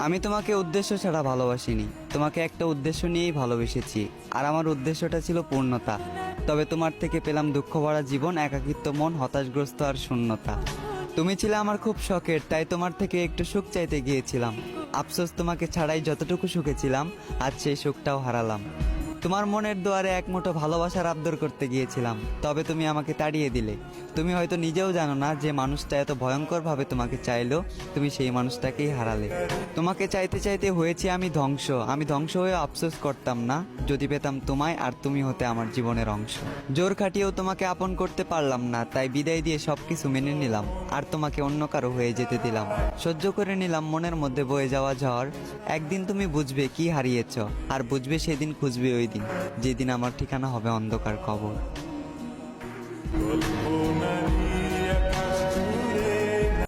আমি তোমাকে উদ্দেশ্য ছাড়া ভালোবাসিনি, তোমাকে একটা উদ্দেশ্য নিয়েই ভালোবেসেছি। আর আমার উদ্দেশ্যটা ছিল পূর্ণতা। তবে তোমার থেকে পেলাম দুঃখ ভরা জীবন, একাকিত্ব মন, হতাশগ্রস্ত আর শূন্যতা। তুমি ছিলে আমার খুব শখের, তাই তোমার থেকে একটু সুখ চাইতে গিয়েছিলাম। আফসোস, তোমাকে ছাড়াই যতটুকু সুখে ছিলাম, আজ সেই সুখটাও হারালাম। তোমার মনের দুয়ারে এক মুঠো ভালোবাসার আবদার করতে গিয়েছিলাম, তবে তুমি আমাকে তাড়িয়ে দিলে। তুমি হয়তো নিজেও জানো না যে মানুষটা এত ভয়ঙ্করভাবে তোমাকে চাইলো, তুমি সেই মানুষটাকেই হারালে। তোমাকে চাইতে চাইতে হয়েছি আমি ধ্বংস হয়ে আফসোস করতাম না যদি পেতাম তোমায়, আর তুমি হতে আমার জীবনের অংশ। জোর খাটিয়েও তোমাকে আপন করতে পারলাম না, তাই বিদায় দিয়ে সবকিছু মেনে নিলাম, আর তোমাকে অন্য কারো হয়ে যেতে দিলাম। সহ্য করে নিলাম মনের মধ্যে বয়ে যাওয়া ঝড়। একদিন তুমি বুঝবে কি হারিয়েছ, আর বুঝবে সেদিন খুঁজবে ওই দিন, যেদিন আমার ঠিকানা হবে অন্ধকার কবর।